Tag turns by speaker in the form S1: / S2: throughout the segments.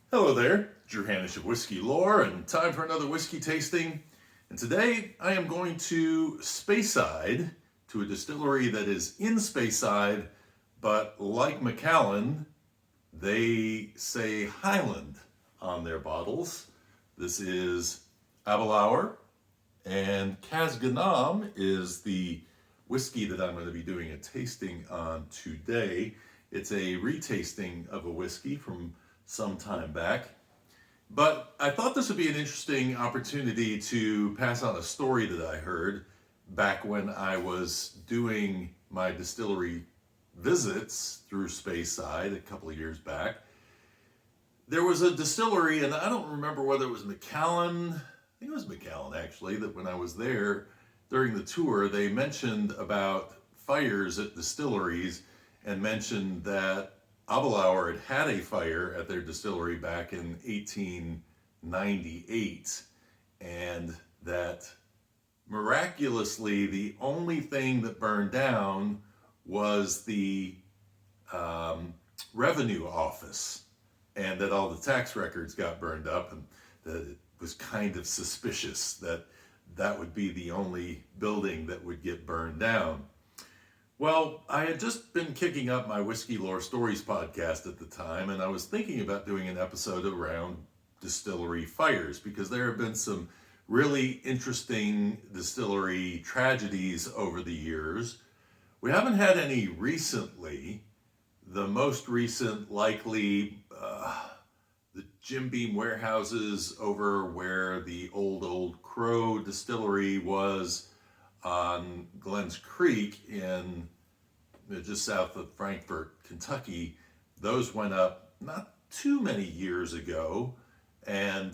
S1: Hello there, Drew Hanish of Whiskey Lore, and time for another whiskey tasting. And today I am going to Speyside, to a distillery that is in Speyside, but like Macallan, they say Highland on their bottles. This is Aberlour, and Casg is the whiskey that I'm going to be doing a tasting on today. It's a retasting of a whiskey from some time back. But I thought this would be an interesting opportunity to pass on a story that I heard back when I was doing my distillery visits through Speyside a couple of years back. There was a distillery, and I don't remember whether it was Macallan. I think it was Macallan actually, that when I was there during the tour, they mentioned about fires at distilleries and mentioned that Aberlour had a fire at their distillery back in 1898, and that miraculously the only thing that burned down was the revenue office, and that all the tax records got burned up, and that it was kind of suspicious that that would be the only building that would get burned down. Well, I had just been kicking up my Whiskey Lore Stories podcast at the time, and I was thinking about doing an episode around distillery fires because there have been some really interesting distillery tragedies over the years. We haven't had any recently. The most recent, likely, the Jim Beam warehouses over where the old Crow distillery was on Glens Creek in just south of Frankfort, Kentucky. Those went up not too many years ago, and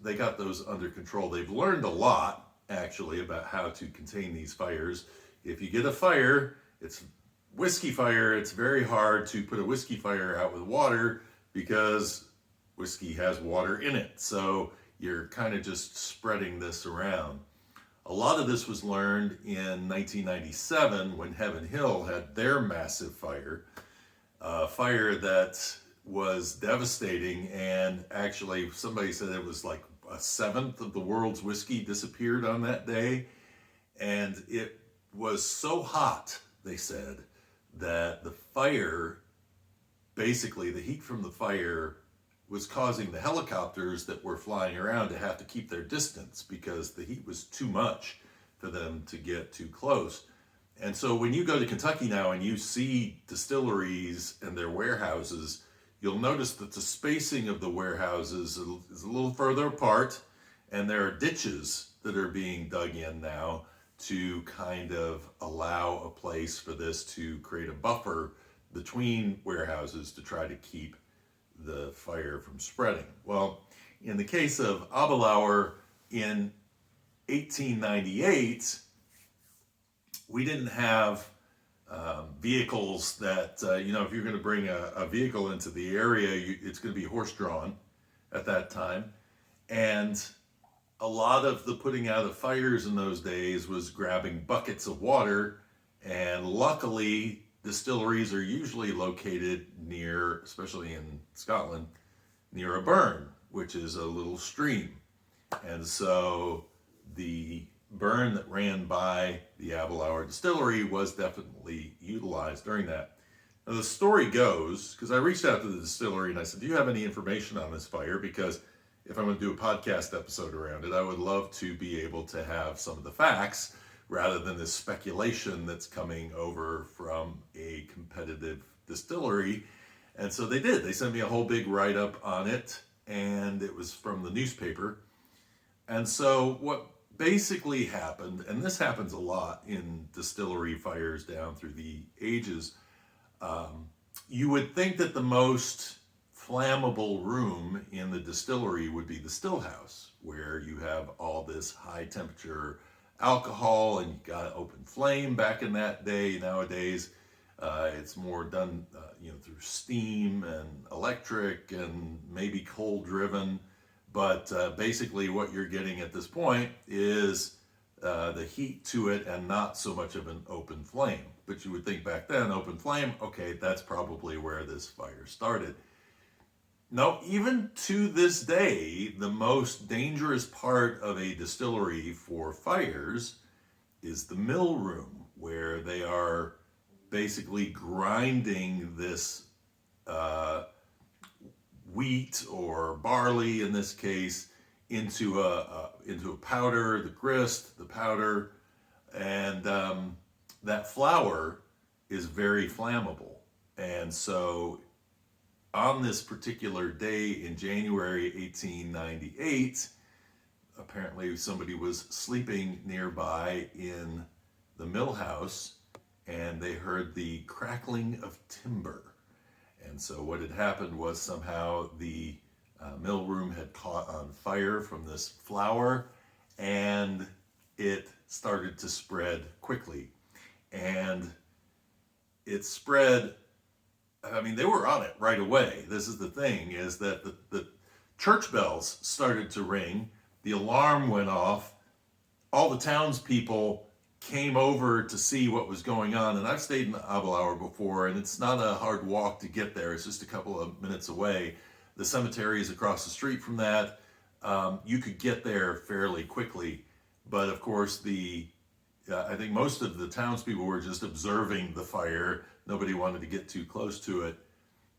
S1: they got those under control. They've learned a lot, actually, about how to contain these fires. If you get a fire, it's whiskey fire, it's very hard to put a whiskey fire out with water because whiskey has water in it. So you're kind of just spreading this around. A lot of this was learned in 1997 when Heaven Hill had their massive fire, a fire that was devastating, and actually somebody said it was like a seventh of the world's whiskey disappeared on that day. And it was so hot, they said, that the fire, basically the heat from the fire, was causing the helicopters that were flying around to have to keep their distance because the heat was too much for them to get too close. And so when you go to Kentucky now and you see distilleries and their warehouses, you'll notice that the spacing of the warehouses is a little further apart, and there are ditches that are being dug in now to kind of allow a place for this to create a buffer between warehouses to try to keep the fire from spreading. Well, in the case of Aberlour in 1898, we didn't have vehicles that, if you're going to bring a vehicle into the area, it's going to be horse-drawn at that time. And a lot of the putting out of fires in those days was grabbing buckets of water, and luckily distilleries are usually located near, especially in Scotland, near a burn, which is a little stream. And so the burn that ran by the Aberlour distillery was definitely utilized during that. Now the story goes, because I reached out to the distillery and I said, do you have any information on this fire? Because if I'm going to do a podcast episode around it, I would love to be able to have some of the facts rather than this speculation that's coming over from a competitive distillery. And so they did. They sent me a whole big write-up on it, and it was from the newspaper. And so what basically happened, and this happens a lot in distillery fires down through the ages, you would think that the most flammable room in the distillery would be the still house, where you have all this high temperature alcohol and you got an open flame. Back in that day, nowadays it's more done through steam and electric and maybe coal driven, but basically what you're getting at this point is the heat to it and not so much of an open flame. But you would think back then, open flame, okay, that's probably where this fire started. No, even to this day, the most dangerous part of a distillery for fires is the mill room, where they are basically grinding this uh, wheat or barley, in this case, into a powder, the grist, the powder, and that flour is very flammable. And so on this particular day in January 1898, apparently somebody was sleeping nearby in the mill house, and they heard the crackling of timber. And so what had happened was somehow the mill room had caught on fire from this flour, and it started to spread quickly. And it spread, I mean, they were on it right away. This is the thing, is that the church bells started to ring, the alarm went off, all the townspeople came over to see what was going on. And I've stayed in Aberlour before, and it's not a hard walk to get there. It's just a couple of minutes away. The cemetery is across the street from that. You could get there fairly quickly. But of course, I think most of the townspeople were just observing the fire. Nobody wanted to get too close to it.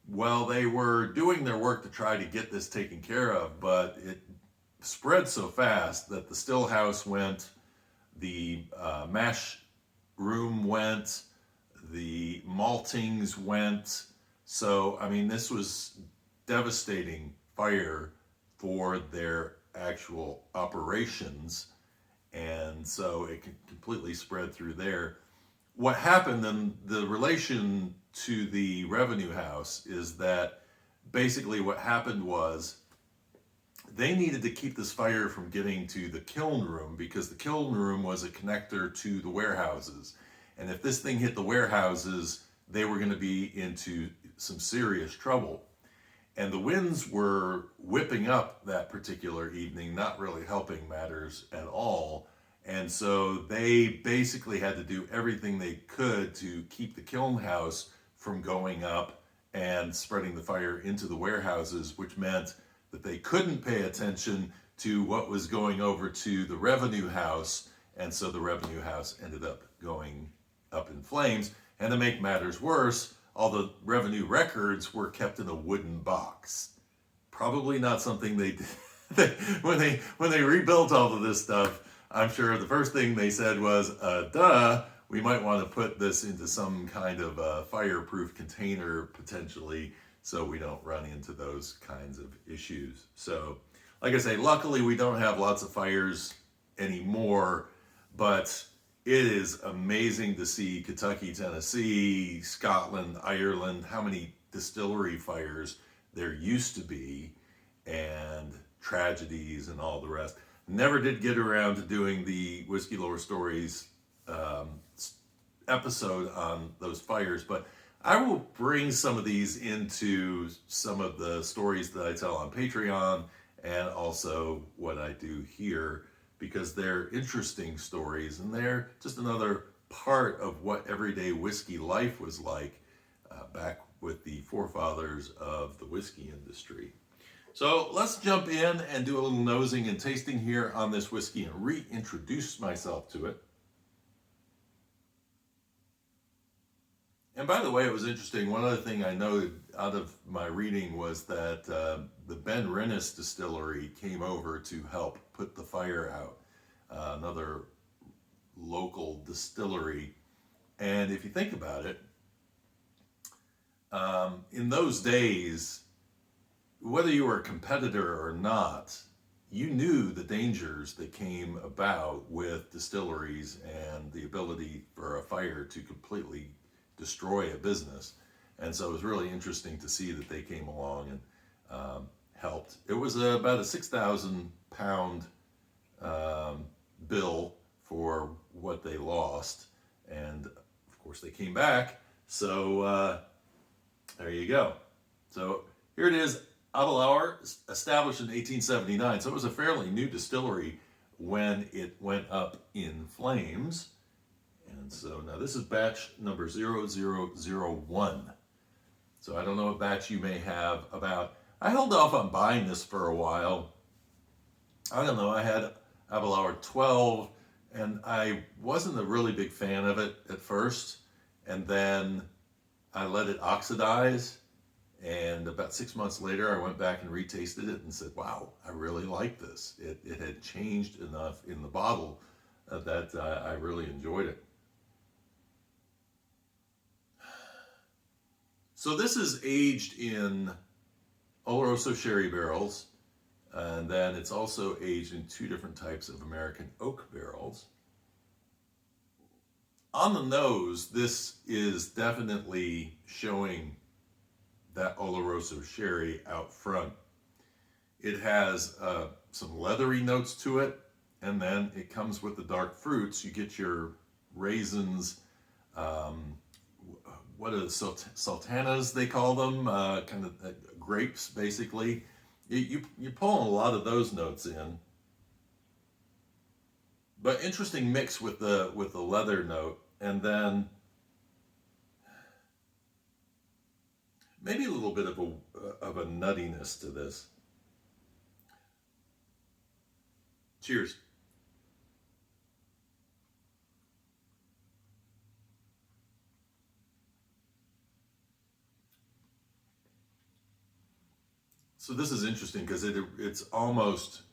S1: Well, they were doing their work to try to get this taken care of, but it spread so fast that the still house went, the mash room went, the maltings went. So, I mean, this was devastating fire for their actual operations. And so it completely spread through there. What happened in the relation to the revenue house is that basically what happened was they needed to keep this fire from getting to the kiln room, because the kiln room was a connector to the warehouses. And if this thing hit the warehouses, they were going to be into some serious trouble. And the winds were whipping up that particular evening, not really helping matters at all. And so they basically had to do everything they could to keep the kiln house from going up and spreading the fire into the warehouses, which meant that they couldn't pay attention to what was going over to the revenue house. And so the revenue house ended up going up in flames. And to make matters worse, all the revenue records were kept in a wooden box. Probably not something they did. when they rebuilt all of this stuff, I'm sure the first thing they said was, we might want to put this into some kind of fireproof container potentially, so we don't run into those kinds of issues. So, like I say, luckily we don't have lots of fires anymore, but it is amazing to see Kentucky, Tennessee, Scotland, Ireland, how many distillery fires there used to be, and tragedies and all the rest. Never did get around to doing the Whiskey Lore Stories episode on those fires, but I will bring some of these into some of the stories that I tell on Patreon, and also what I do here, because they're interesting stories, and they're just another part of what everyday whiskey life was like back with the forefathers of the whiskey industry. So let's jump in and do a little nosing and tasting here on this whiskey and reintroduce myself to it. And by the way, it was interesting. One other thing I noted out of my reading was that the Ben Rennis distillery came over to help put the fire out, another local distillery. And if you think about it, in those days, whether you were a competitor or not, you knew the dangers that came about with distilleries and the ability for a fire to completely destroy a business. And so it was really interesting to see that they came along and helped. It was about a 6,000 pound bill for what they lost, and of course they came back. So there you go. So here it is, Aberlour, established in 1879. So it was a fairly new distillery when it went up in flames. And so now this is batch number 0001. So I don't know what batch you may have about. I held off on buying this for a while. I don't know, I had Aberlour 12, and I wasn't a really big fan of it at first, and then I let it oxidize, and about 6 months later I went back and retasted it and said, wow, I really like this. It had changed enough in the bottle that I really enjoyed it. So this is aged in Oloroso sherry barrels, and then it's also aged in 2 different types of American oak barrels. On the nose, this is definitely showing that Oloroso sherry out front. It has some leathery notes to it, and then it comes with the dark fruits. You get your raisins, what are the sultanas they call them, kind of grapes basically. You're pulling a lot of those notes in, but interesting mix with the leather note, and then maybe a little bit of a nuttiness to this. Cheers. So this is interesting because it's almost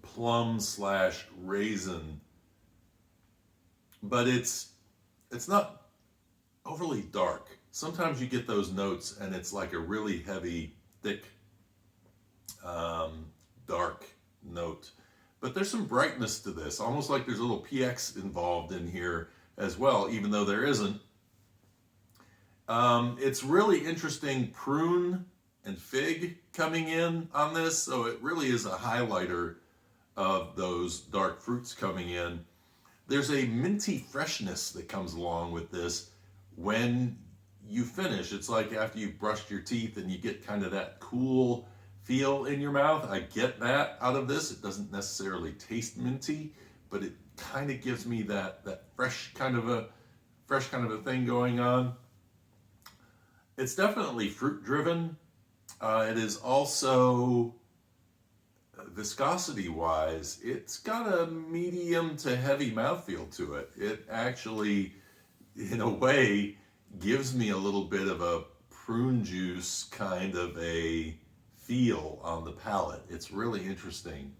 S1: plum slash raisin, but it's not overly dark. Sometimes you get those notes and it's like a really heavy, thick, dark note. But there's some brightness to this, almost like there's a little PX involved in here as well, even though there isn't. It's really interesting prune and fig coming in on this, so it really is a highlighter of those dark fruits coming in. There's a minty freshness that comes along with this when you finish. It's like after you've brushed your teeth and you get kind of that cool feel in your mouth. I get that out of this. It doesn't necessarily taste minty, but it kind of gives me that fresh kind of a thing going on. It's definitely fruit driven. It is also, viscosity wise, it's got a medium to heavy mouthfeel to it. It actually, in a way, gives me a little bit of a prune juice kind of a feel on the palate. It's really interesting.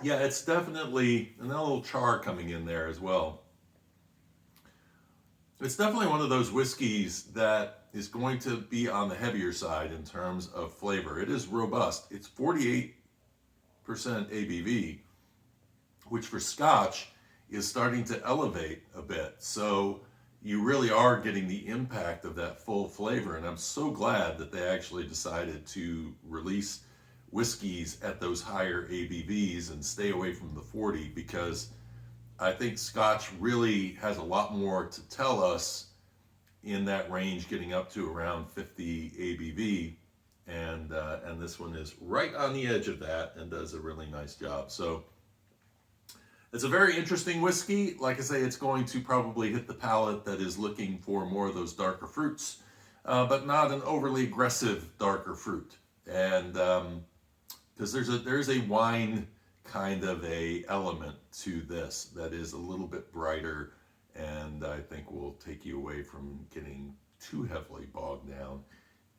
S1: Yeah, it's definitely, and a little char coming in there as well. It's definitely one of those whiskeys that is going to be on the heavier side in terms of flavor. It is robust. It's 48% ABV, which for Scotch is starting to elevate a bit. So you really are getting the impact of that full flavor. And I'm so glad that they actually decided to release whiskeys at those higher ABVs and stay away from the 40, because I think Scotch really has a lot more to tell us in that range, getting up to around 50 ABV, and this one is right on the edge of that and does a really nice job. So it's a very interesting whiskey. Like I say, it's going to probably hit the palate that is looking for more of those darker fruits, but not an overly aggressive darker fruit. And because there's a wine kind of a element to this that is a little bit brighter, and I think will take you away from getting too heavily bogged down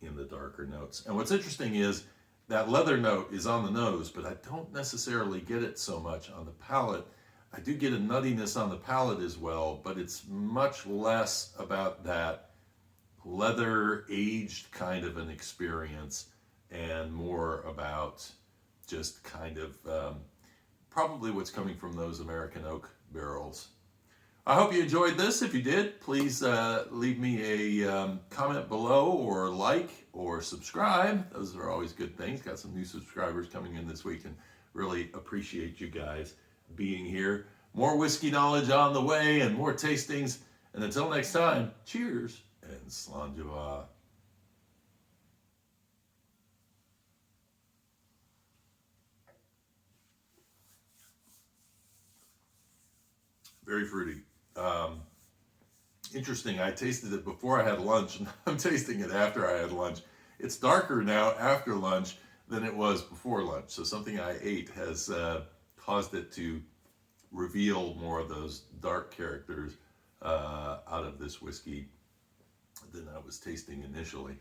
S1: in the darker notes. And what's interesting is that leather note is on the nose, but I don't necessarily get it so much on the palate. I do get a nuttiness on the palate as well, but it's much less about that leather aged kind of an experience and more about just kind of probably what's coming from those American oak barrels. I hope you enjoyed this. If you did, please leave me a comment below, or like, or subscribe. Those are always good things. Got some new subscribers coming in this week and really appreciate you guys being here. More whiskey knowledge on the way and more tastings. And until next time, cheers and Slainte. very fruity. Interesting, I tasted it before I had lunch, and I'm tasting it after I had lunch. It's darker now after lunch than it was before lunch. So something I ate has caused it to reveal more of those dark characters out of this whiskey than I was tasting initially.